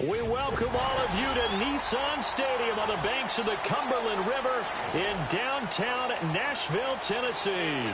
We welcome all of you to Nissan Stadium on the banks of the Cumberland River in downtown Nashville, Tennessee.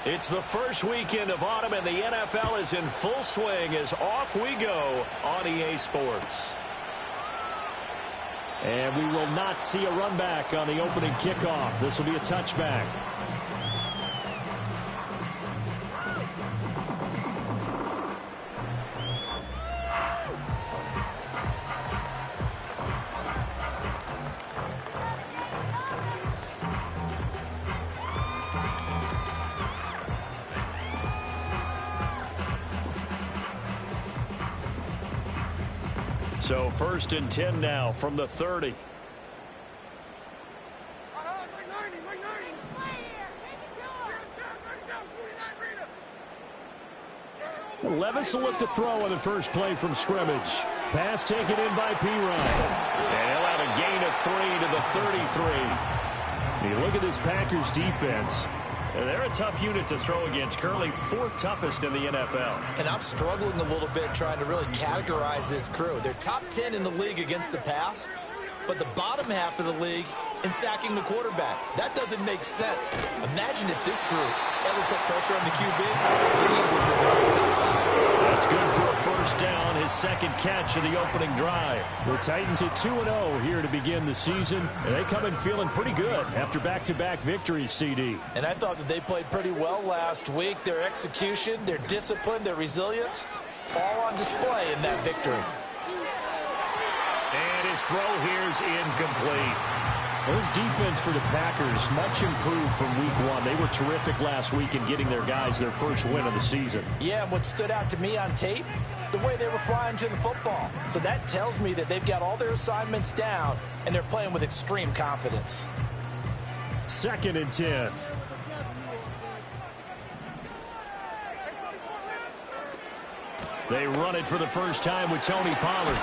It's the first weekend of autumn, and the NFL is in full swing as off we go on EA Sports. And we will not see a run back on the opening kickoff. This will be a touchback. So 1st and 10 now from the 30. Levis will look to throw on the first play from scrimmage. Pass taken in by P. Ryan. And he'll have a gain of 3 to the 33. You look at this Packers defense. They're a tough unit to throw against. Currently 4th toughest in the NFL. And I'm struggling a little bit trying to really categorize this crew. They're top 10 in the league against the pass, but the bottom half of the league in sacking the quarterback. That doesn't make sense. Imagine if this group ever put pressure on the QB, they'd easily move into the top 5. That's good for a first down, his second catch of the opening drive. The Titans at 2-0 here to begin the season, and they come in feeling pretty good after back-to-back victories, CD. And I thought that they played pretty well last week. Their execution, their discipline, their resilience, all on display in that victory. And his throw here is incomplete. Well, this defense for the Packers, much improved from week 1. They were terrific last week in getting their guys their first win of the season. Yeah, and what stood out to me on tape, the way they were flying to the football. So that tells me that they've got all their assignments down, and they're playing with extreme confidence. 2nd and 10. They run it for the first time with Tony Pollard.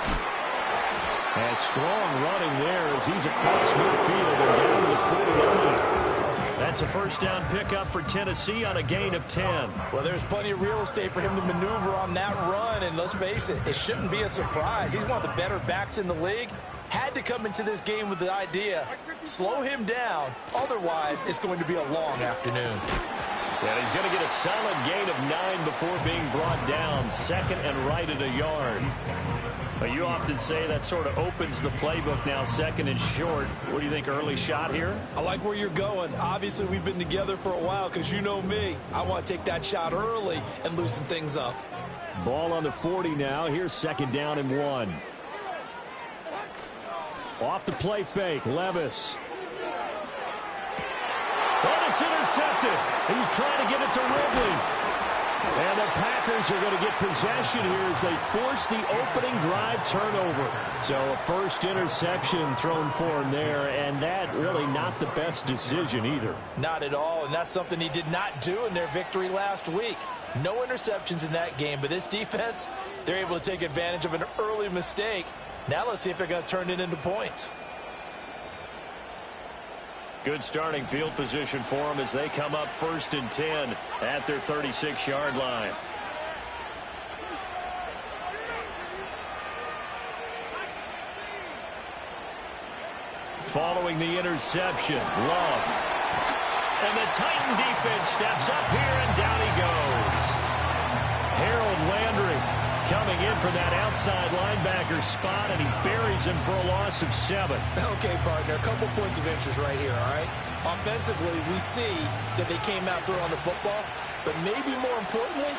And strong running there as he's across midfield and down to the 49. That's a first down pickup for Tennessee on a gain of 10. Well, there's plenty of real estate for him to maneuver on that run, and let's face it, it shouldn't be a surprise. He's one of the better backs in the league. Had to come into this game with the idea, slow him down, otherwise it's going to be a long afternoon. And he's going to get a solid gain of 9 before being brought down. 2nd and right at a yard. But you often say that sort of opens the playbook now, 2nd and short. What do you think, early shot here? I like where you're going. Obviously, we've been together for a while because you know me. I want to take that shot early and loosen things up. Ball on the 40 now. Here's 2nd down and 1. Off the play fake, Levis. And it's intercepted. He's trying to get it to Ridley. And the Packers are going to get possession here as they force the opening drive turnover. So a first interception thrown for him there, and that really not the best decision either. Not at all, and that's something he did not do in their victory last week. No interceptions in that game, but this defense, they're able to take advantage of an early mistake. Now let's see if they're going to turn it into points. Good starting field position for them as they come up 1st and 10 at their 36-yard line. Following the interception, Love. And the Titan defense steps up here, and down he goes. Harold Landry coming in for that outside linebacker spot, and he buries him for a loss of 7. Okay, partner, a couple points of interest right here, all right? Offensively, we see that they came out throwing the football, but maybe more importantly,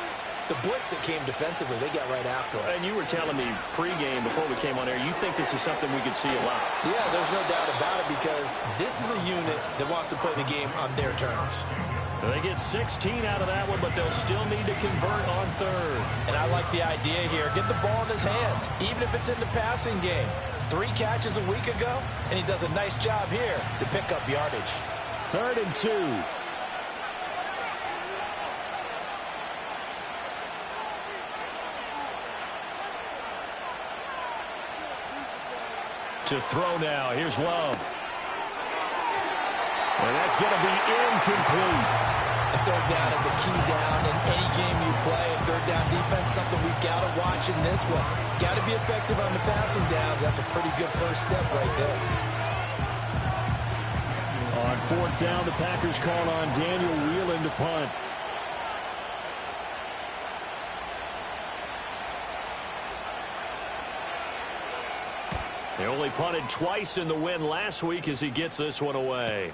the blitz that came defensively, they got right after it. And you were telling me pregame before we came on air, you think this is something we could see a lot. Yeah, there's no doubt about it because this is a unit that wants to play the game on their terms. They get 16 out of that one, but they'll still need to convert on 3rd. And I like the idea here. Get the ball in his hands, even if it's in the passing game. 3 catches a week ago, and he does a nice job here to pick up yardage. 3rd and 2. To throw now. Here's Love. And that's going to be incomplete. And third down is a key down in any game you play. And third down defense, something we've got to watch in this one. Got to be effective on the passing downs. That's a pretty good first step right there. On fourth down, the Packers called on Daniel Whelan to punt. They only punted twice in the win last week as he gets this one away.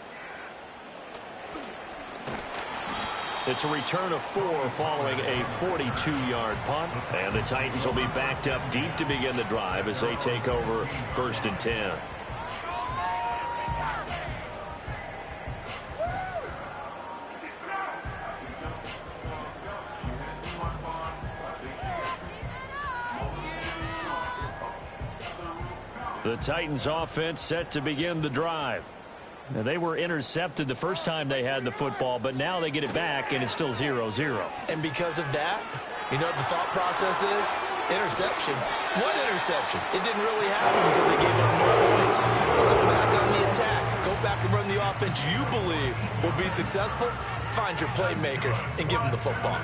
It's a return of 4 following a 42-yard punt. And the Titans will be backed up deep to begin the drive as they take over 1st and 10. The Titans offense set to begin the drive. Now, they were intercepted the first time they had the football, but now they get it back, and it's still 0-0. And because of that, you know what the thought process is? Interception. What interception? It didn't really happen because they gave up no points. So go back on the attack. Go back and run the offense you believe will be successful. Find your playmakers and give them the football.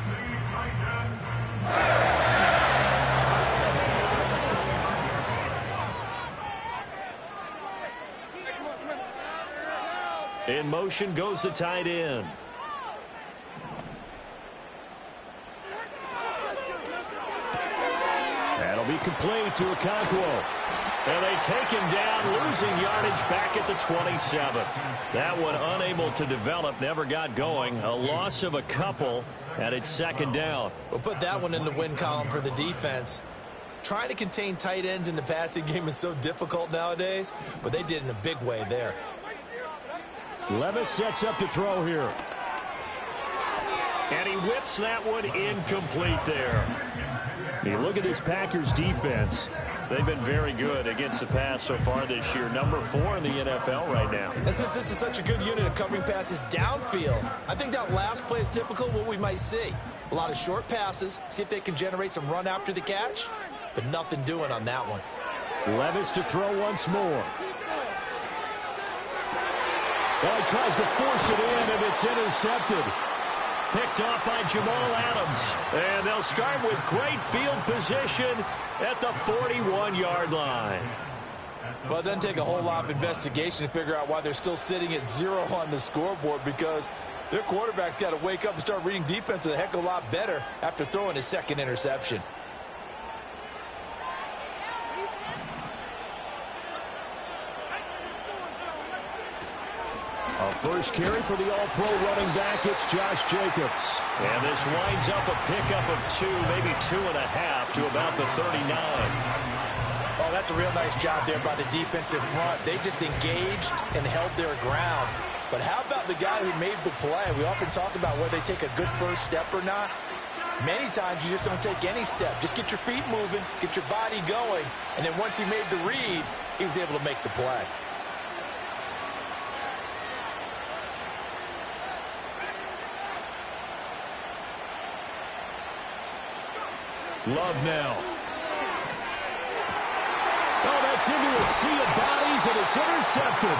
In motion goes the tight end. That'll be complete to Okonkwo. And they take him down, losing yardage back at the 27. That one unable to develop, never got going. A loss of a couple, and it's 2nd down. We'll put that one in the win column for the defense. Trying to contain tight ends in the passing game is so difficult nowadays, but they did in a big way there. Levis sets up to throw here. And he whips that one incomplete there. You look at this Packers defense. They've been very good against the pass so far this year. Number 4 in the NFL right now. And since this is such a good unit of covering passes downfield, I think that last play is typical of what we might see. A lot of short passes, see if they can generate some run after the catch, but nothing doing on that one. Levis to throw once more. Well, he tries to force it in, and it's intercepted. Picked off by Jamal Adams. And they'll start with great field position at the 41-yard line. Well, it doesn't take a whole lot of investigation to figure out why they're still sitting at 0 on the scoreboard, because their quarterback's got to wake up and start reading defense a heck of a lot better after throwing his 2nd interception. A first carry for the all-pro running back, it's Josh Jacobs. And this winds up a pickup of 2, maybe 2.5 to about the 39. Oh, that's a real nice job there by the defensive front. They just engaged and held their ground. But how about the guy who made the play? We often talk about whether they take a good first step or not. Many times you just don't take any step. Just get your feet moving, get your body going, and then once he made the read, he was able to make the play. Love now. Oh, that's into a sea of bodies, and it's intercepted.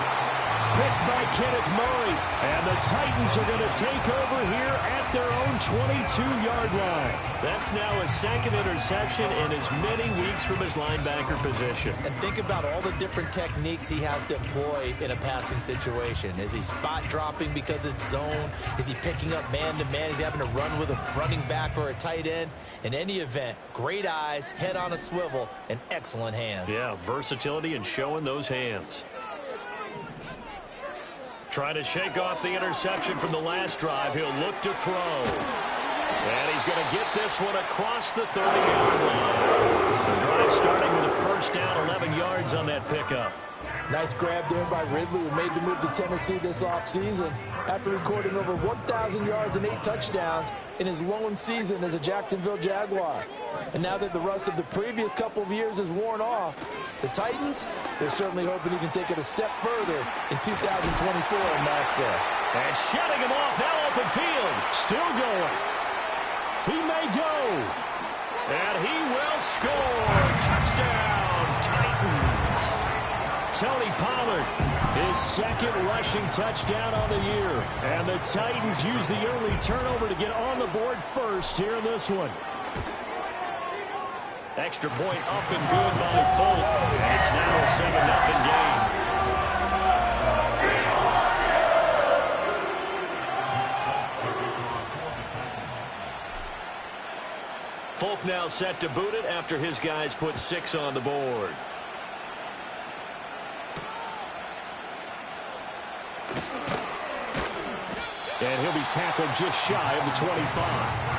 Picked by Kenneth Murray. And the Titans are going to take over here at their own 22-yard line. That's now his 2nd interception in as many weeks from his linebacker position. And think about all the different techniques he has to employ in a passing situation. Is he spot dropping because it's zone? Is he picking up man-to-man? Is he having to run with a running back or a tight end? In any event, great eyes, head on a swivel, and excellent hands. Yeah, versatility and showing those hands. Trying to shake off the interception from the last drive. He'll look to throw. And he's going to get this one across the 30-yard line. The drive starting with a first down, 11 yards on that pickup. Nice grab there by Ridley, who made the move to Tennessee this offseason after recording over 1,000 yards and 8 touchdowns in his lone season as a Jacksonville Jaguar. And now that the rust of the previous couple of years is worn off, the Titans, they're certainly hoping he can take it a step further in 2024 in Nashville. And shutting him off, now open field. Still going. He may go. And he will score. Touchdown, Titans. Tony Pollard, his second rushing touchdown on the year. And the Titans use the early turnover to get on the board first here in this one. Extra point up and good by Folk. And it's now a 7-0 game. Folk now set to boot it after his guys put 6 on the board. And he'll be tackled just shy of the 25.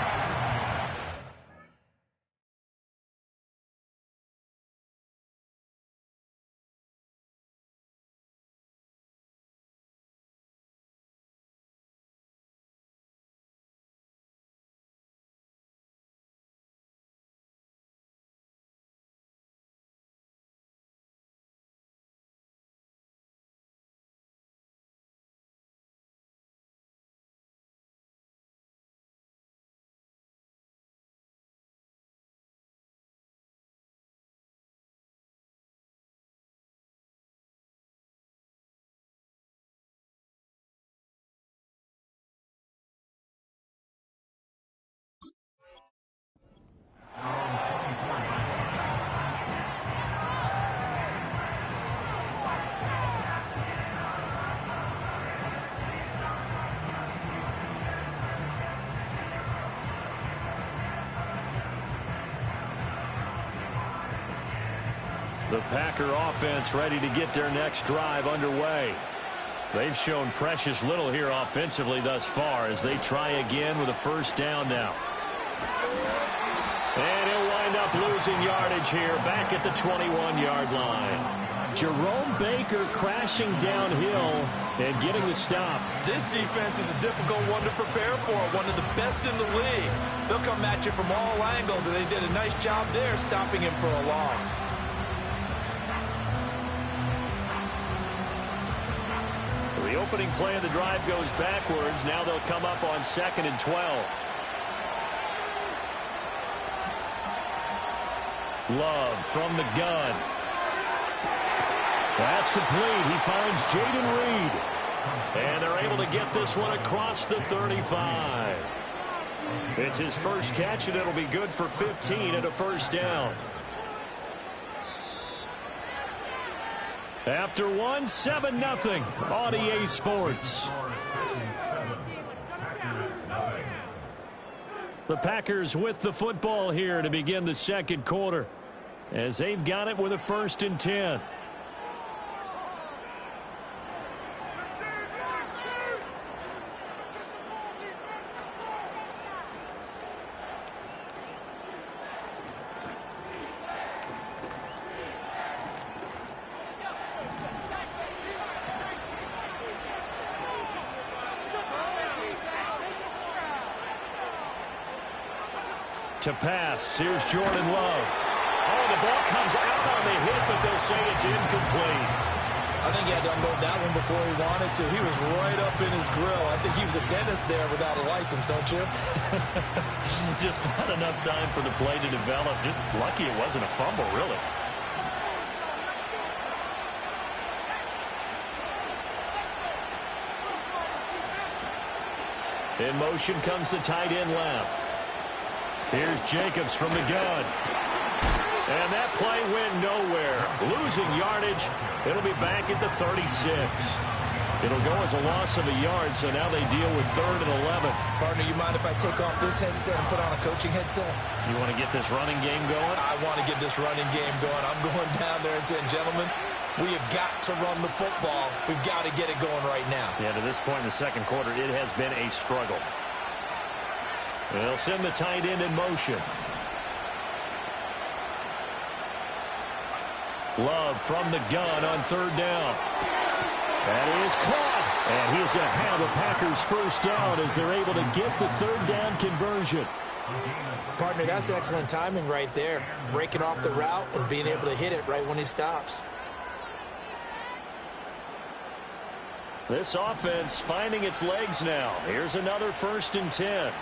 The Packer offense ready to get their next drive underway. They've shown precious little here offensively thus far as they try again with a first down now. And he'll wind up losing yardage here back at the 21-yard line. Jerome Baker crashing downhill and getting the stop. This defense is a difficult one to prepare for, one of the best in the league. They'll come at you from all angles, and they did a nice job there stopping him for a loss. The opening play of the drive goes backwards. Now they'll come up on 2nd and 12. Love from the gun. Pass complete. He finds Jaden Reed. And they're able to get this one across the 35. It's his first catch, and it'll be good for 15 and a first down. After one, 7-0 on EA Sports. The Packers with the football here to begin the second quarter, as they've got it with a 1st and 10. To pass, here's Jordan Love. Oh, the ball comes out on the hit, but they'll say it's incomplete. I think he had to unload that one before he wanted to. He was right up in his grill. I think he was a dentist there without a license, don't you? Just not enough time for the play to develop. Just lucky it wasn't a fumble, really. In motion comes the tight end left. Here's Jacobs from the gun. And that play went nowhere. Losing yardage. It'll be back at the 36. It'll go as a loss of a yard, so now they deal with 3rd and 11. Partner, you mind if I take off this headset and put on a coaching headset? You want to get this running game going? I want to get this running game going. I'm going down there and saying, gentlemen, we have got to run the football. We've got to get it going right now. Yeah, to this point in the second quarter, it has been a struggle. They'll send the tight end in motion. Love from the gun on 3rd down. That is caught. And he's going to have the Packers first down as they're able to get the 3rd down conversion. Partner, that's excellent timing right there. Breaking off the route and being able to hit it right when he stops. This offense finding its legs now. Here's another 1st and 10.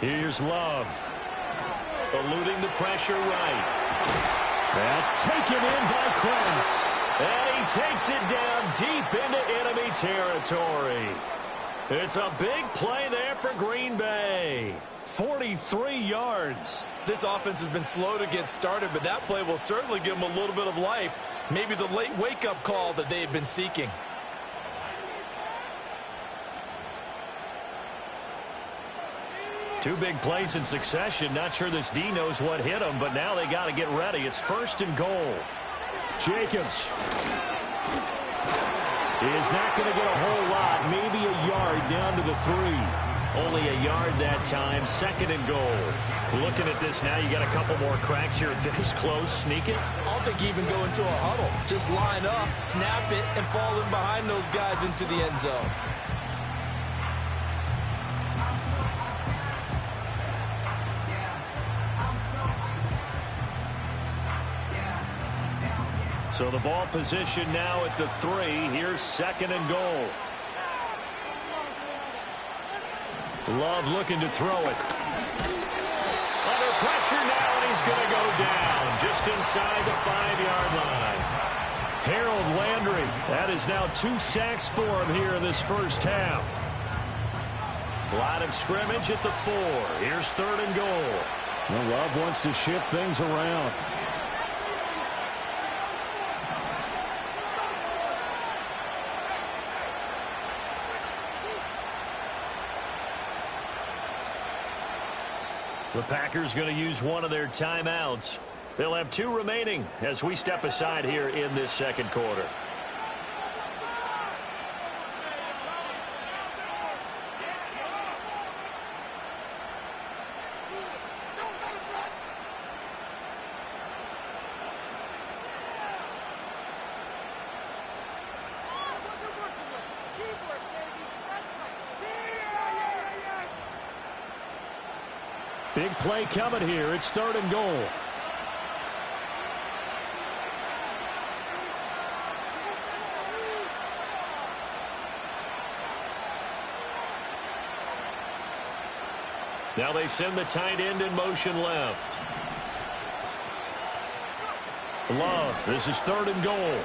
Here's Love. Eluding the pressure right. That's taken in by Kraft. And he takes it down deep into enemy territory. It's a big play there for Green Bay. 43 yards. This offense has been slow to get started, but that play will certainly give them a little bit of life. Maybe the late wake-up call that they had been seeking. Two big plays in succession. Not sure this D knows what hit him, but now they got to get ready. It's 1st and goal. Jacobs is not going to get a whole lot. Maybe a yard down to the 3. Only a yard that time. 2nd and goal. Looking at this now, you got a couple more cracks here. This close, sneak it. I don't think you even go into a huddle. Just line up, snap it, and fall in behind those guys into the end zone. So the ball position now at the 3. Here's 2nd and goal. Love looking to throw it. Under pressure now, and he's going to go down just inside the 5-yard line. Harold Landry, that is now 2 sacks for him here in this first half. Line of scrimmage at the 4. Here's 3rd and goal. Well, Love wants to shift things around. The Packers going to use one of their timeouts. They'll have 2 remaining as we step aside here in this second quarter. Big play coming here. It's 3rd and goal. Now they send the tight end in motion left. Love, this is 3rd and goal.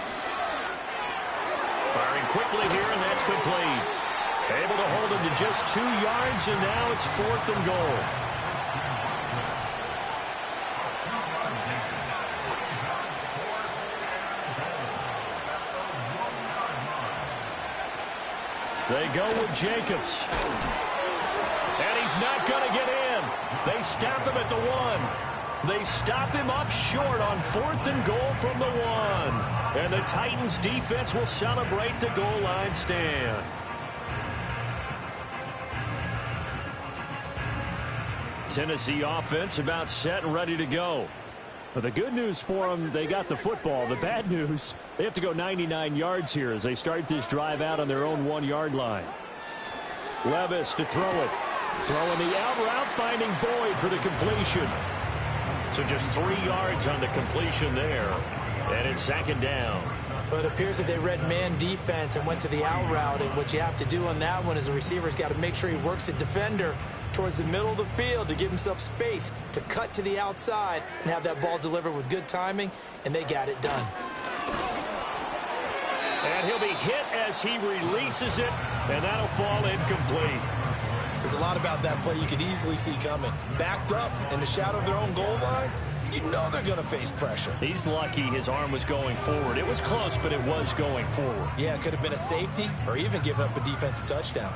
Firing quickly here, and that's complete. Able to hold him to just 2 yards, and now it's 4th and goal. They go with Jacobs. And he's not going to get in. They stop him at the 1. They stop him up short on 4th and goal from the 1. And the Titans defense will celebrate the goal line stand. Tennessee offense about set and ready to go. But the good news for them, they got the football. The bad news, they have to go 99 yards here as they start this drive out on their own 1-yard line. Levis to throw it. Throwing the out route, finding Boyd for the completion. So just 3 yards on the completion there. And it's 2nd down. But it appears that they read man defense and went to the out route. And what you have to do on that one is the receiver's got to make sure he works the defender towards the middle of the field to give himself space to cut to the outside and have that ball delivered with good timing. And they got it done. And he'll be hit as he releases it. And that'll fall incomplete. There's a lot about that play you could easily see coming. Backed up in the shadow of their own goal line, you know they're going to face pressure. He's lucky his arm was going forward. It was close, but it was going forward. Yeah, it could have been a safety or even given up a defensive touchdown.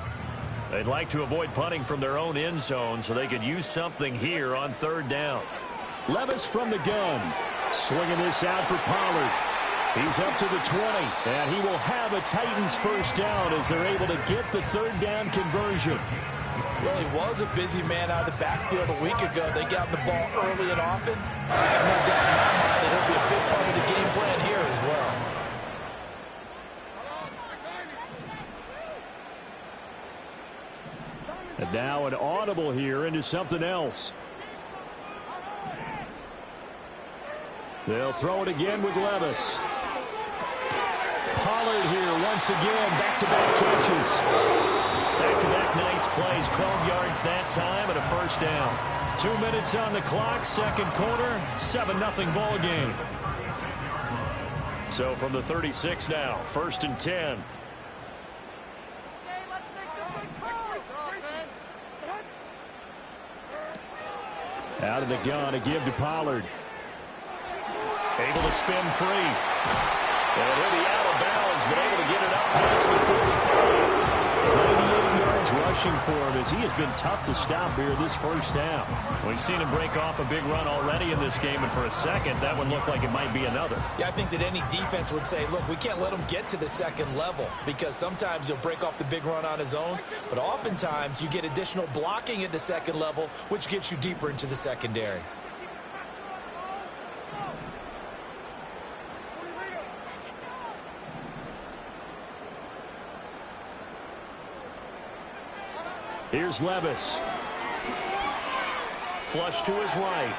They'd like to avoid punting from their own end zone so they could use something here on 3rd down. Levis from the gun. Swinging this out for Pollard. He's up to the 20, and he will have a Titans first down as they're able to get the 3rd down conversion. Well, he was a busy man out of the backfield a week ago. They got the ball early and often. I have no doubt in my mind that he'll be a big part of the game plan here as well. And now an audible here into something else. They'll throw it again with Levis. Pollard here once again. Back-to-back catches. Back-to-back nice plays. 12 yards that time and a first down. 2 minutes on the clock, second quarter, 7-0 ball game. So from the 36 now, 1st and 10. Out of the gun, a give to Pollard. Able to spin free. And he'll be out of bounds, but able to get it up past the 45. 98 yards rushing for him as he has been tough to stop here this first half. We've seen him break off a big run already in this game, and for a second, that one looked like it might be another. Yeah, I think that any defense would say, look, we can't let him get to the second level because sometimes he'll break off the big run on his own, but oftentimes you get additional blocking at the second level, which gets you deeper into the secondary. Here's Levis. Flush to his right.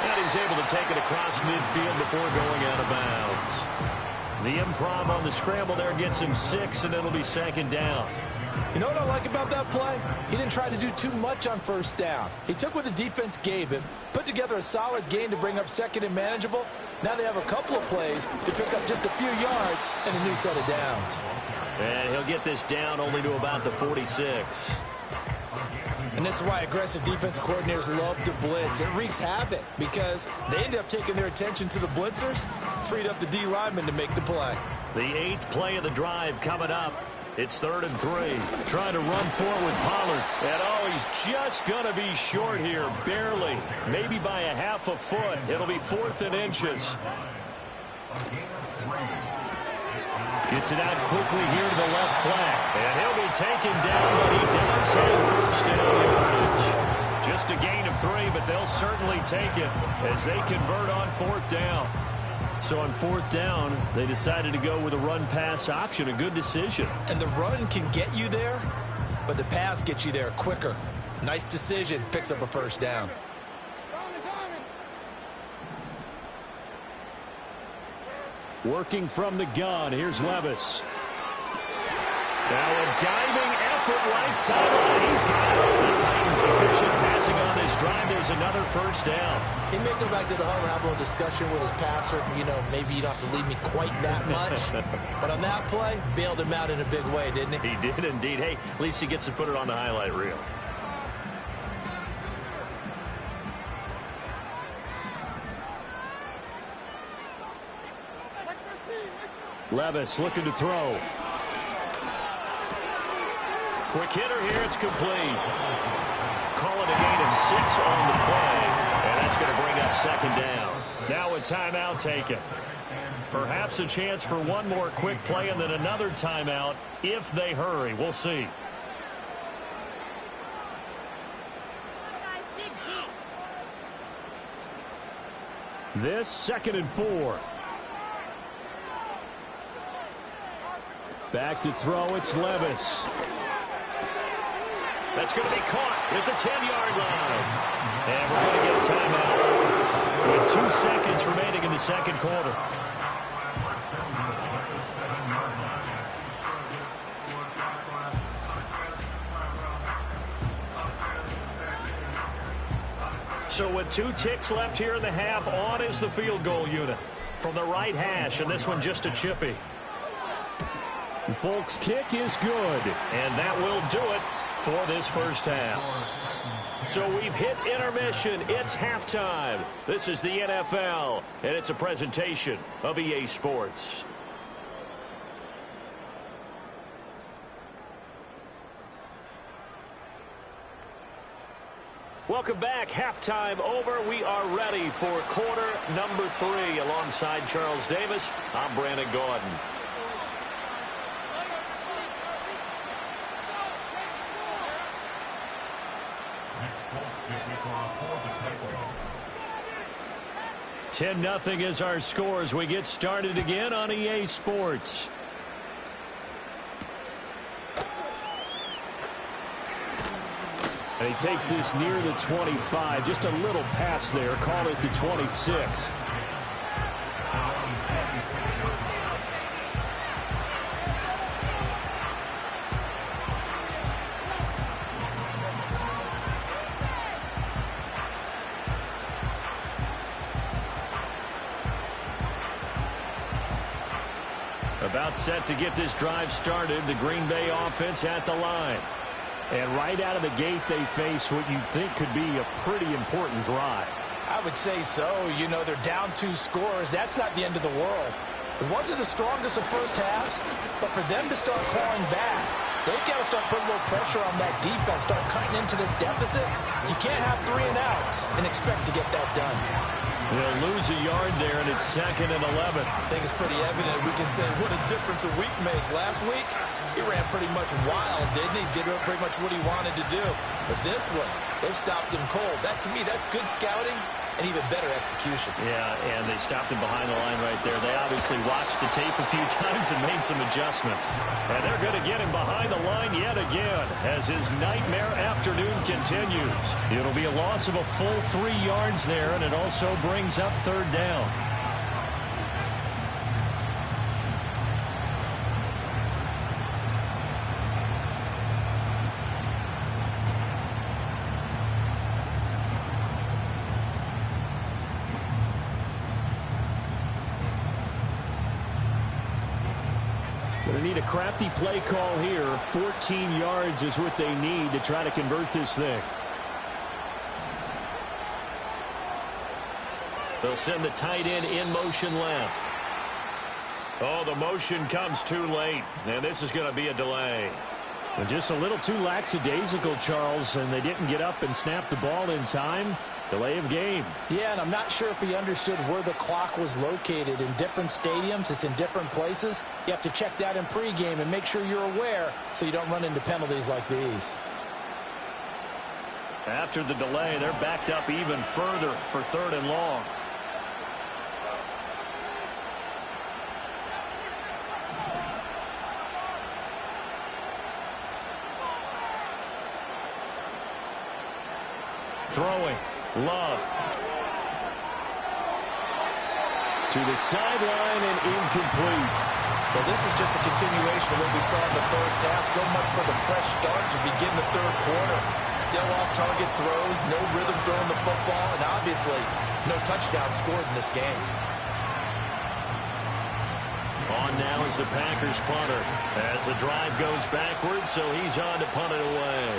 And he's able to take it across midfield before going out of bounds. The improv on the scramble there gets him 6, and it'll be second down. You know what I like about that play? He didn't try to do too much on first down. He took what the defense gave him, put together a solid gain to bring up second and manageable. Now they have a couple of plays to pick up just a few yards and a new set of downs. And he'll get this down only to about the 46. And this is why aggressive defensive coordinators love to blitz. It wreaks havoc because they end up taking their attention to the blitzers, freed up the D lineman to make the play. The 8th play of the drive coming up. It's 3rd and 3. Trying to run forward with Pollard. And oh, he's just going to be short here. Barely. Maybe by a half a foot. It'll be 4th and inches. Gets it out quickly here to the left flat. And he'll be taken down, but he does have first down yardage. Just a gain of 3, but they'll certainly take it as they convert on 4th down. So on 4th down, they decided to go with a run-pass option. A good decision. And the run can get you there, but the pass gets you there quicker. Nice decision. Picks up a first down. Working from the gun, here's Levis. Now a diving effort right sideline. He's got it. The Titans efficient passing on this drive. There's another first down. He may go back to the huddle and have a little discussion with his passer. You know, maybe you don't have to leave me quite that much. But on that play, bailed him out in a big way, didn't he? He did indeed. Hey, at least he gets to put it on the highlight reel. Levis looking to throw. Quick hitter here. It's complete. Call it a gain of 6 on the play. And that's going to bring up second down. Now a timeout taken. Perhaps a chance for one more quick play and then another timeout if they hurry. We'll see. This 2nd and 4. Back to throw, it's Levis. That's going to be caught at the 10-yard line. And we're going to get a timeout with 2 seconds remaining in the second quarter. So with 2 ticks left here in the half, on is the field goal unit from the right hash, and this one just a chippy. Folks' kick is good, and that will do it for this first half. So we've hit intermission. It's halftime. This is the NFL, and it's a presentation of EA Sports. Welcome back. Halftime over. We are ready for quarter number 3. Alongside Charles Davis, I'm Brandon Gordon. Ten 10-0 is our score as we get started again on EA Sports. And he takes this near the 25. Just a little pass there. Call it the 26. About set to get this drive started. The Green Bay offense at the line. And right out of the gate, they face what you think could be a pretty important drive. I would say so. You know, they're down 2 scores. That's not the end of the world. It wasn't the strongest of first halves, but for them to start clawing back, they've got to start putting a little pressure on that defense, start cutting into this deficit. You can't have 3 and outs and expect to get that done. They'll lose a yard there, and it's 2nd and 11. I think it's pretty evident. We can say what a difference a week makes. Last week, he ran pretty much wild, didn't he? Did pretty much what he wanted to do. But this one, they stopped him cold. That, to me, that's good scouting and even better execution. Yeah, and they stopped him behind the line right there. They obviously watched the tape a few times and made some adjustments. And they're going to get him behind the line yet again as his nightmare afternoon continues. It'll be a loss of a full 3 yards there, and it also brings up 3rd down. Going to need a crafty play call here. 14 yards is what they need to try to convert this thing. They'll send the tight end in motion left. Oh, the motion comes too late, and this is going to be a delay. And just a little too lackadaisical, Charles, and they didn't get up and snap the ball in time. Delay of game. Yeah, and I'm not sure if he understood where the clock was located. In different stadiums, it's in different places. You have to check that in pregame and make sure you're aware so you don't run into penalties like these. After the delay, they're backed up even further for 3rd and long. Throwing. Love. To the sideline and incomplete. Well, this is just a continuation of what we saw in the first half. So much for the fresh start to begin the 3rd quarter. Still off-target throws, no rhythm throwing the football, and obviously no touchdown scored in this game. On now is the Packers punter as the drive goes backwards, so he's on to punt it away.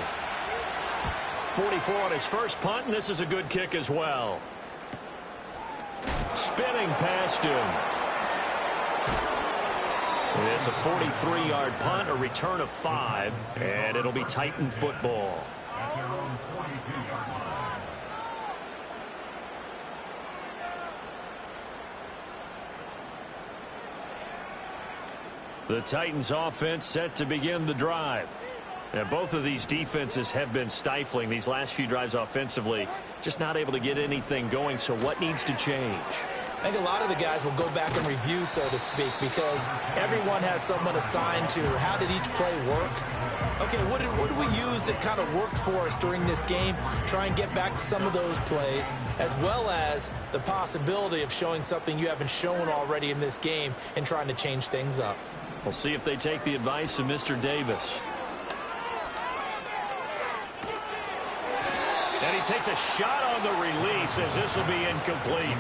44 on his first punt, and this is a good kick as well. Spinning past him. It's a 43-yard punt, a return of 5, and it'll be Titan football. The Titans offense set to begin the drive. And both of these defenses have been stifling these last few drives offensively. Just not able to get anything going, so what needs to change? I think a lot of the guys will go back and review, so to speak, because everyone has someone assigned to how did each play work. Okay, what did we use that kind of worked for us during this game? Try and get back to some of those plays, as well as the possibility of showing something you haven't shown already in this game and trying to change things up. We'll see if they take the advice of Mr. Davis. And he takes a shot on the release as this will be incomplete.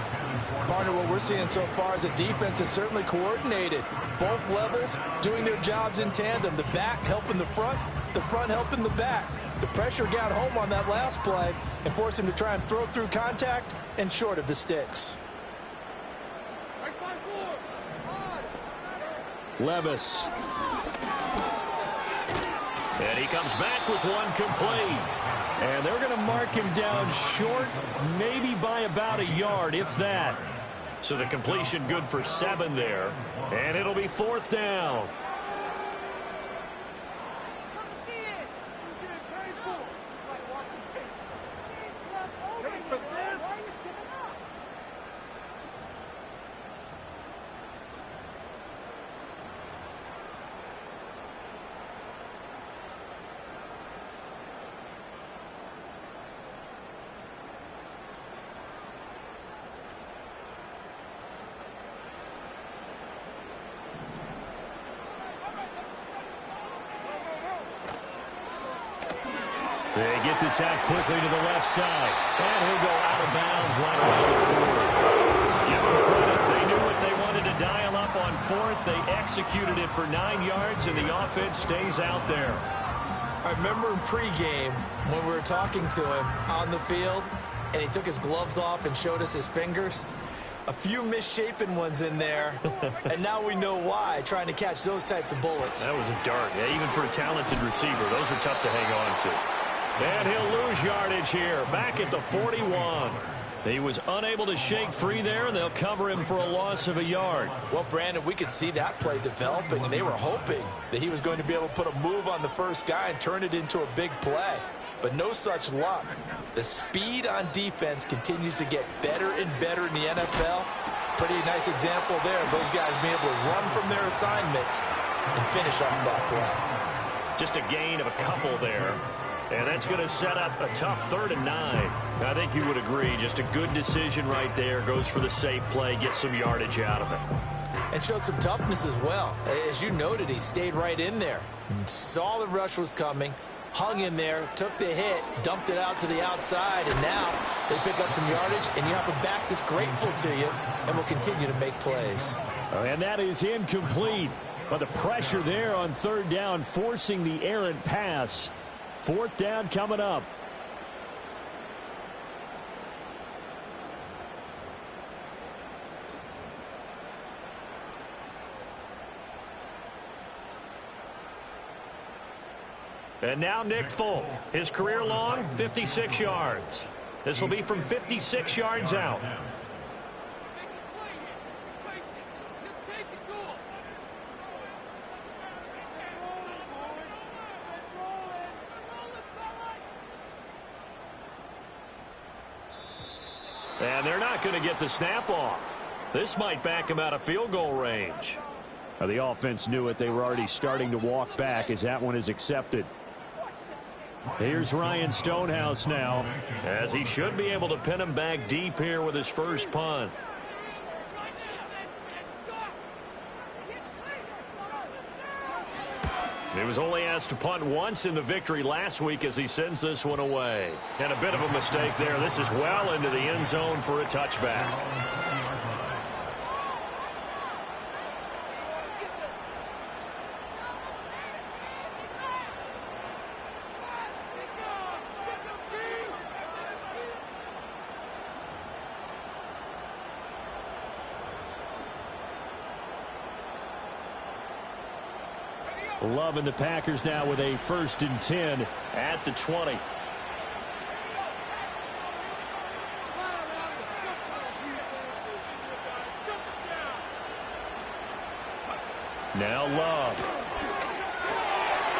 Partner, what we're seeing so far is the defense is certainly coordinated. Both levels doing their jobs in tandem. The back helping the front helping the back. The pressure got home on that last play and forced him to try and throw through contact and short of the sticks. Levis. And he comes back with one complete. And they're going to mark him down short, maybe by about a yard, if that. So the completion good for 7 there. And it'll be 4th down. They get this out quickly to the left side. And he'll go out of bounds right around the 40. Give them credit. They knew what they wanted to dial up on 4th. They executed it for 9 yards, and the offense stays out there. I remember in pregame when we were talking to him on the field, and he took his gloves off and showed us his fingers. A few misshapen ones in there, and now we know why, trying to catch those types of bullets. That was a dart. Yeah, even for a talented receiver, those are tough to hang on to. And he'll lose yardage here, back at the 41. He was unable to shake free there, and they'll cover him for a loss of a yard. Well, Brandon, we could see that play developing, and they were hoping that he was going to be able to put a move on the first guy and turn it into a big play. But no such luck. The speed on defense continues to get better and better in the NFL. Pretty nice example there of those guys being able to run from their assignments and finish off that play. Just a gain of a couple there. And that's going to set up a tough 3rd and 9. I think you would agree. Just a good decision right there. Goes for the safe play, gets some yardage out of it. And showed some toughness as well. As you noted, he stayed right in there. Saw the rush was coming, hung in there, took the hit, dumped it out to the outside, and now they pick up some yardage, and you have a back that's grateful to you and will continue to make plays. And that is incomplete. But the pressure there on 3rd down, forcing the errant pass. 4th down coming up. And now Nick Folk. His career long, 56 yards. This will be from 56 yards out. And they're not going to get the snap off. This might back him out of field goal range. The offense knew it. They were already starting to walk back as that one is accepted. Here's Ryan Stonehouse now, as he should be able to pin him back deep here with his first punt. He was only asked to punt once in the victory last week as he sends this one away. And a bit of a mistake there. This is well into the end zone for a touchback. Loving the Packers now with a 1st and 10 at the 20. Now Love.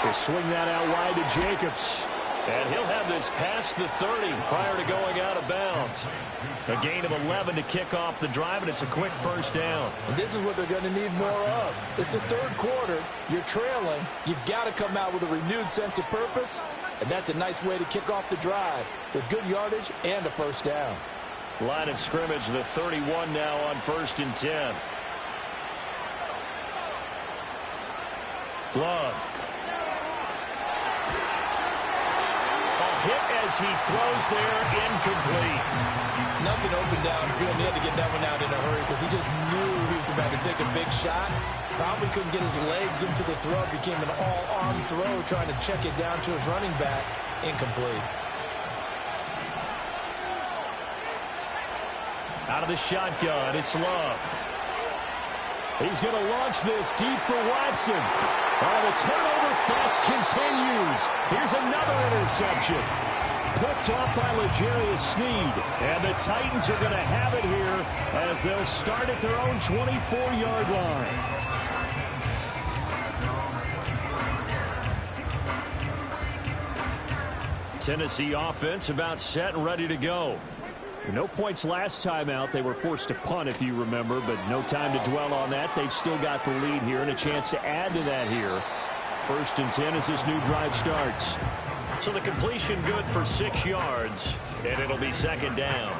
He'll swing that out wide to Jacobs. And he'll have this past the 30 prior to going out of bounds. A gain of 11 to kick off the drive, and it's a quick 1st down. And this is what they're going to need more of. It's the 3rd quarter. You're trailing. You've got to come out with a renewed sense of purpose, and that's a nice way to kick off the drive with good yardage and a 1st down. Line of scrimmage, the 31 now on 1st and 10. Love. Hit as he throws there, incomplete. Nothing open downfield. He had to get that one out in a hurry because he just knew he was about to take a big shot. Probably couldn't get his legs into the throw. Became an all-arm throw trying to check it down to his running back. Incomplete. Out of the shotgun, it's Love. He's going to launch this deep for Watson. Oh, the turnover fest continues. Here's another interception. Picked off by L'Jarius Sneed. And the Titans are going to have it here as they'll start at their own 24-yard line. Tennessee offense about set and ready to go. No points last time out. They were forced to punt, if you remember, but no time to dwell on that. They've still got the lead here and a chance to add to that here. 1st and 10 as this new drive starts. So the completion good for 6 yards, and it'll be 2nd down.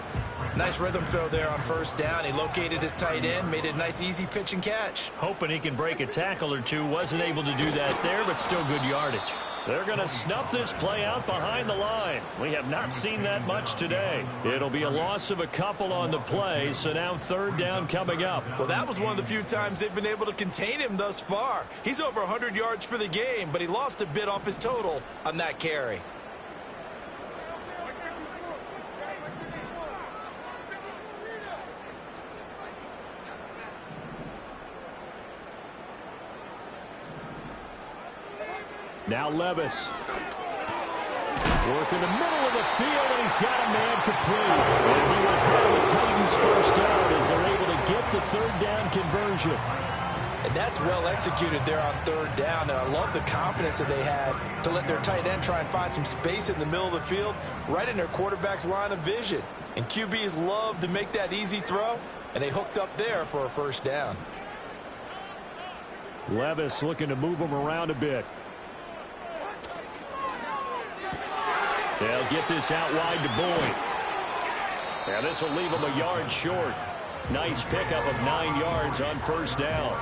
Nice rhythm throw there on 1st down. He located his tight end, made it a nice, easy pitch and catch. Hoping he can break a tackle or two. Wasn't able to do that there, but still good yardage. They're going to snuff this play out behind the line. We have not seen that much today. It'll be a loss of a couple on the play, so now third down coming up. Well, that was one of the few times they've been able to contain him thus far. He's over 100 yards for the game, but he lost a bit off his total on that carry. Now Levis. Work in the middle of the field, and he's got a man complete. And he will call the Titans first down as they're able to get the third down conversion. And that's well executed there on third down. And I love the confidence that they had to let their tight end try and find some space in the middle of the field, right in their quarterback's line of vision. And QBs love to make that easy throw, and they hooked up there for a first down. Levis looking to move him around a bit. They'll get this out wide to Boyd. And this will leave him a yard short. Nice pickup of 9 yards on first down.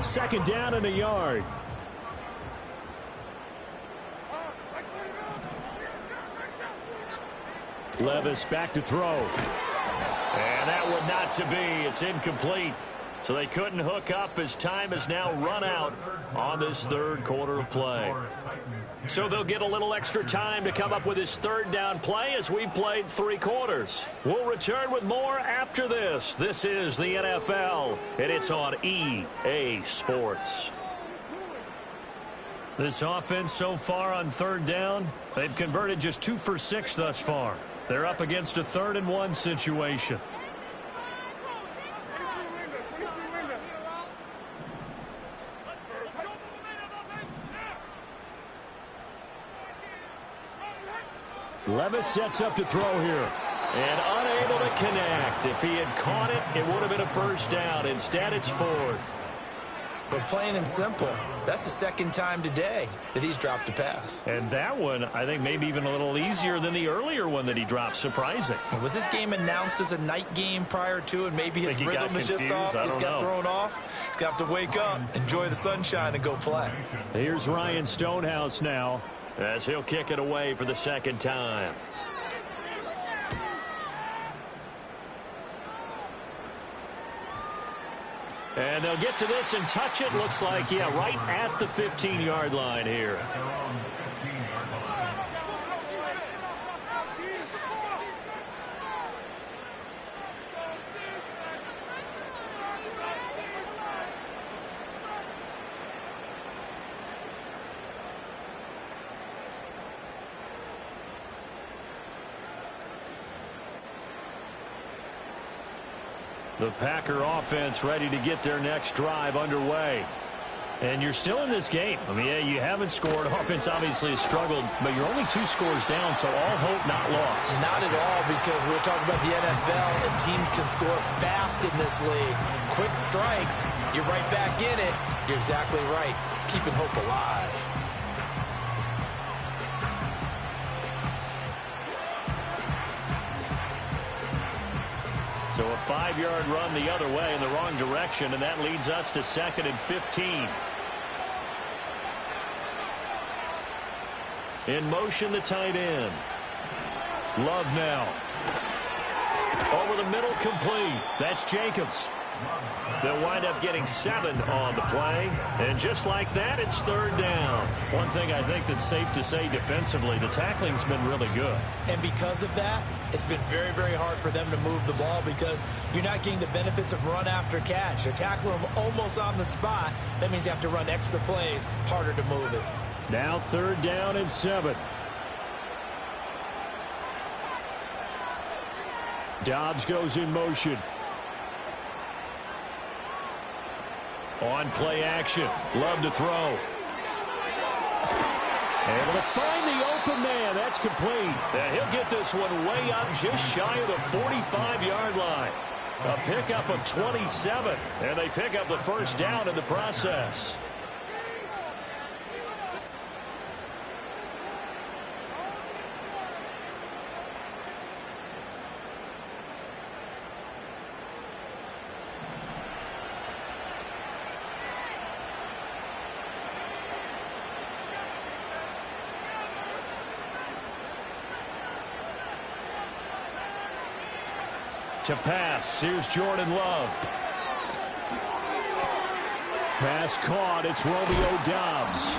Second down and a yard. Levis back to throw. And that one not to be. It's incomplete. So they couldn't hook up as time has now run out on this third quarter of play. So they'll get a little extra time to come up with his third down play as we've played 3 quarters. We'll return with more after this. This is the NFL, and it's on EA Sports. This offense so far on third down, they've converted just 2 for 6 thus far. They're up against a 3rd and 1 situation. Levis sets up to throw here. And unable to connect. If he had caught it, it would have been a first down. Instead, it's 4th. But plain and simple, that's the second time today that he's dropped a pass. And that one, I think, maybe even a little easier than the earlier one that he dropped. Surprising. Was this game announced as a night game prior to, and maybe his rhythm is just off? He's got thrown off. He's got to wake up, enjoy the sunshine, and go play. Here's Ryan Stonehouse now, as he'll kick it away for the second time. And they'll get to this and touch it. Looks like, yeah, right at the 15-yard line here. The Packer offense ready to get their next drive underway. And you're still in this game. I mean, yeah, you haven't scored. Offense obviously has struggled, but you're only 2 scores down, so all hope not lost. Not at all, because we're talking about the NFL, and teams can score fast in this league. Quick strikes, you're right back in it. You're exactly right. Keeping hope alive. So a 5-yard run the other way in the wrong direction, and that leads us to 2nd and 15. In motion, the tight end. Love now. Over the middle, complete. That's Jacobs. They'll wind up getting 7 on the play. And just like that, it's 3rd down. One thing I think that's safe to say defensively, the tackling's been really good. And because of that, it's been very, very hard for them to move the ball because you're not getting the benefits of run after catch. They're tackling them almost on the spot. That means you have to run extra plays, harder to move it. Now 3rd down and 7. Dobbs goes in motion. On play action. Love to throw. Able to find the open man. That's complete. And he'll get this one way up just shy of the 45-yard line. A pickup of 27. And they pick up the first down in the process. To pass, here's Jordan Love. Pass caught, it's Romeo Doubs.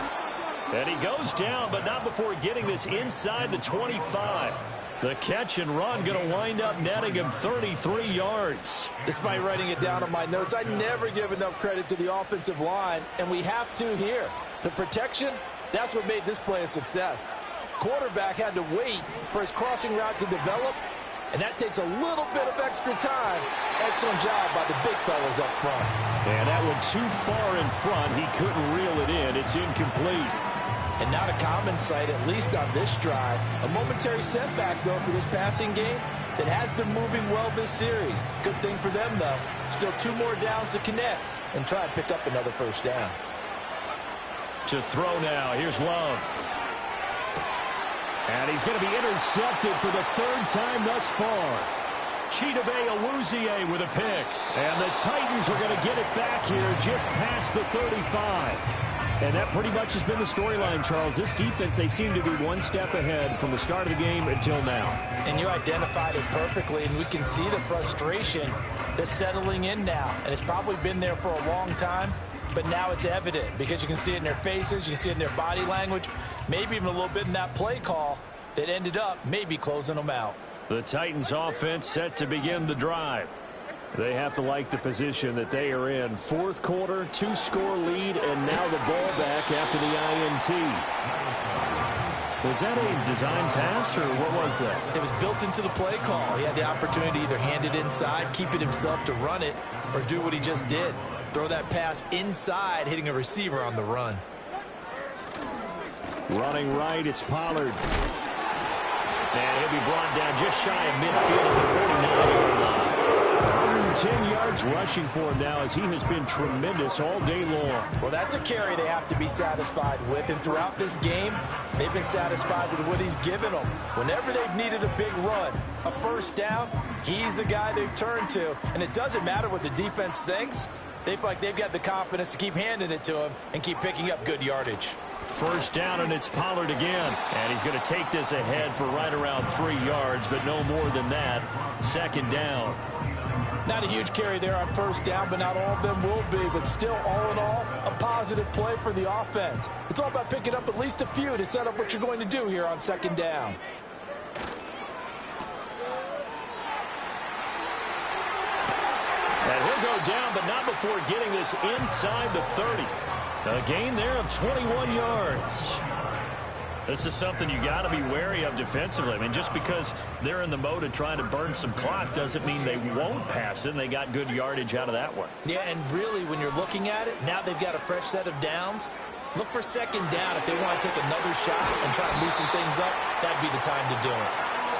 And he goes down, but not before getting this inside the 25. The catch and run going to wind up netting him 33 yards. Despite writing it down on my notes, I never give enough credit to the offensive line, and we have to here. The protection, that's what made this play a success. Quarterback had to wait for his crossing route to develop, and that takes a little bit of extra time. Excellent job by the big fellas up front. And that one too far in front. He couldn't reel it in. It's incomplete. And not a common sight, at least on this drive. A momentary setback, though, for this passing game that has been moving well this series. Good thing for them, though. Still 2 more downs to connect and try and pick up another first down. To throw now. Here's Love. And he's going to be intercepted for the 3rd time thus far. Chidobe Awuzie with a pick. And the Titans are going to get it back here just past the 35. And that pretty much has been the storyline, Charles. This defense, they seem to be one step ahead from the start of the game until now. And you identified it perfectly, and we can see the frustration that's settling in now. And it's probably been there for a long time, but now it's evident because you can see it in their faces, you can see it in their body language, maybe even a little bit in that play call that ended up maybe closing them out. The Titans offense set to begin the drive. They have to like the position that they are in. 4th quarter, 2-score lead, and now the ball back after the INT. Was that a design pass, or what was that? It was built into the play call. He had the opportunity to either hand it inside, keep it himself to run it, or do what he just did. Throw that pass inside, hitting a receiver on the run. Running right, it's Pollard. And he'll be brought down just shy of midfield at the 49-yard line. 110 yards rushing for him now as he has been tremendous all day long. Well, that's a carry they have to be satisfied with, and throughout this game, they've been satisfied with what he's given them. Whenever they've needed a big run, a first down, he's the guy they've turned to, and it doesn't matter what the defense thinks. They feel like they've got the confidence to keep handing it to him and keep picking up good yardage. First down, and it's Pollard again. And he's going to take this ahead for right around 3 yards, but no more than that. 2nd down. Not a huge carry there on first down, but not all of them will be. But still, all in all, a positive play for the offense. It's all about picking up at least a few to set up what you're going to do here on 2nd down. And he'll go down, but not before getting this inside the 30. A gain there of 21 yards. This is something you got to be wary of defensively. I mean, just because they're in the mode of trying to burn some clock doesn't mean they won't pass it, and they got good yardage out of that one. Yeah, and really, when you're looking at it, now they've got a fresh set of downs. Look for 2nd down. If they want to take another shot and try and loosen things up, that'd be the time to do it.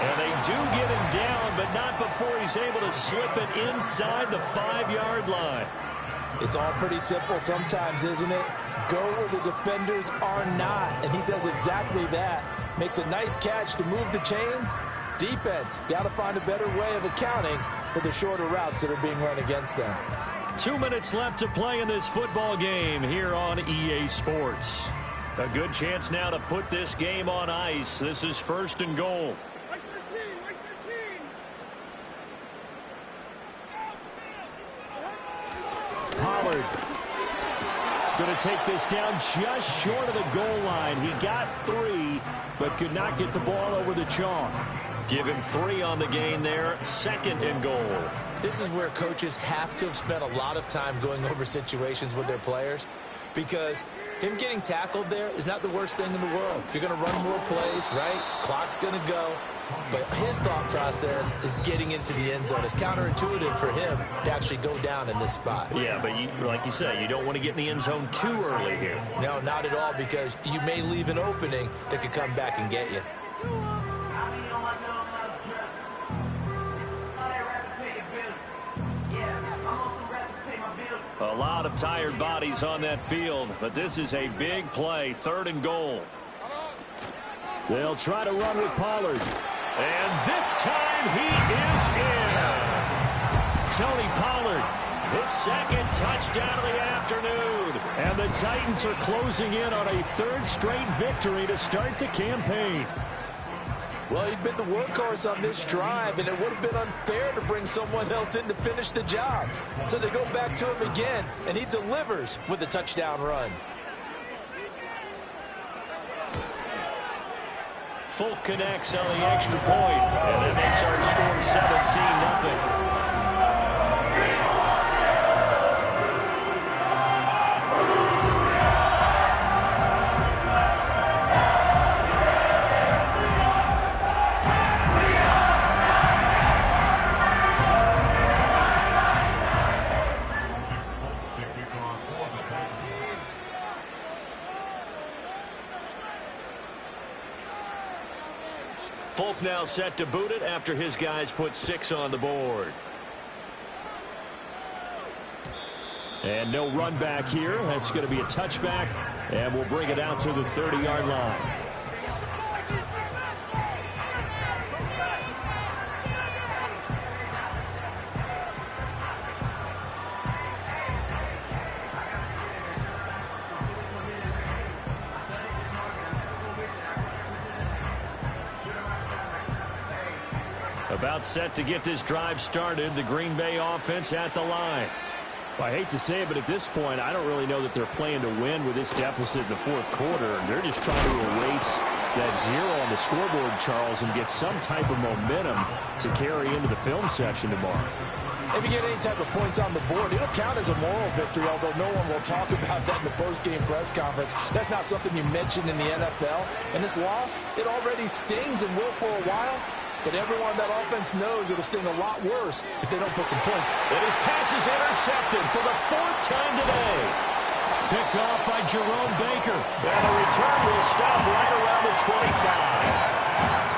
And they do get him down, but not before he's able to slip it inside the 5-yard line. It's all pretty simple sometimes, isn't it? Go where the defenders are not, and he does exactly that. Makes a nice catch to move the chains. Defense, got to find a better way of accounting for the shorter routes that are being run against them. 2 minutes left to play in this football game here on EA Sports. A good chance now to put this game on ice. This is 1st and goal. Pollard going to take this down just short of the goal line. He got 3, but could not get the ball over the chalk. Give him 3 on the gain there. 2nd and goal. This is where coaches have to have spent a lot of time going over situations with their players, because him getting tackled there is not the worst thing in the world. You're going to run more plays, right? Clock's going to go. But his thought process is getting into the end zone. It's counterintuitive for him to actually go down in this spot. Yeah, but like you say, you don't want to get in the end zone too early here. No, not at all, because you may leave an opening that could come back and get you. A lot of tired bodies on that field, but this is a big play. 3rd and goal. They'll try to run with Pollard. And this time he is in. Yes. Tony Pollard, his 2nd touchdown of the afternoon. And the Titans are closing in on a 3rd straight victory to start the campaign. Well, he'd been the workhorse on this drive, and it would have been unfair to bring someone else in to finish the job. So they go back to him again, and he delivers with a touchdown run. Folk connects on the extra point, and that makes our score 17-0. Folk now set to boot it after his guys put 6 on the board. And no run back here. That's going to be a touchback, and we'll bring it out to the 30-yard line. About set to get this drive started. The Green Bay offense at the line. Well, I hate to say it, but at this point, I don't really know that they're playing to win with this deficit in the fourth quarter. They're just trying to erase that 0 on the scoreboard, Charles, and get some type of momentum to carry into the film section tomorrow. If you get any type of points on the board, it'll count as a moral victory, although no one will talk about that in the post-game press conference. That's not something you mention in the NFL. And this loss, it already stings and will for a while. But everyone on that offense knows it'll sting a lot worse if they don't put some points. And his pass is intercepted for the 4th time today. Picked off by Jerome Baker. And the return will stop right around the 25.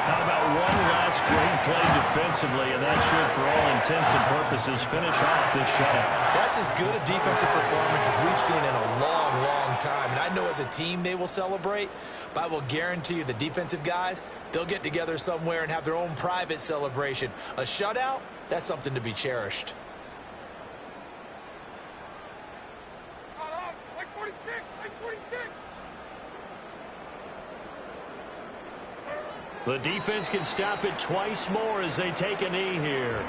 How about one last great play defensively, and that should, for all intents and purposes, finish off this shutout. That's as good a defensive performance as we've seen in a long, long time. And I know as a team they will celebrate, but I will guarantee you the defensive guys, they'll get together somewhere and have their own private celebration. A shutout, that's something to be cherished. The defense can stop it twice more as they take a knee here.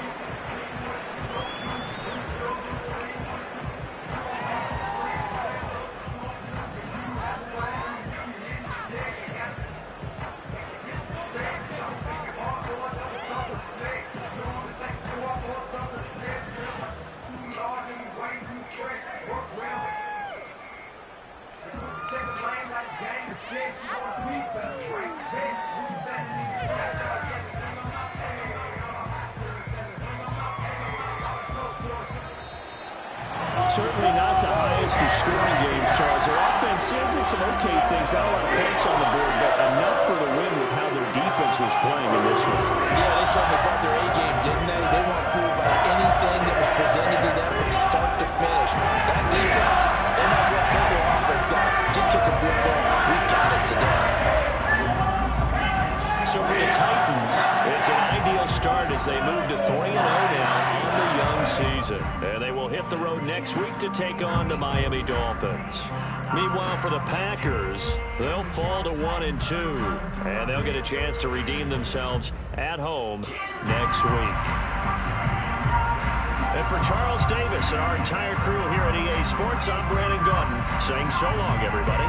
Certainly not the highest of scoring games, Charles. Their offense did some okay things, not a lot of points on the board, but enough for the win with how their defense was playing in this one. Yeah, they certainly brought their A-game, didn't they? They weren't fooled by anything that was presented to them from start to finish. That defense, they might as well take their offense, guys. Just kick a field goal. We got it today. So for the Titans, it's an ideal start as they move to 3-0 now on the young season. And they will hit the road next week to take on the Miami Dolphins. Meanwhile, for the Packers, they'll fall to 1-2. And they'll get a chance to redeem themselves at home next week. And for Charles Davis and our entire crew here at EA Sports, I'm Brandon Gaudin saying so long, everybody.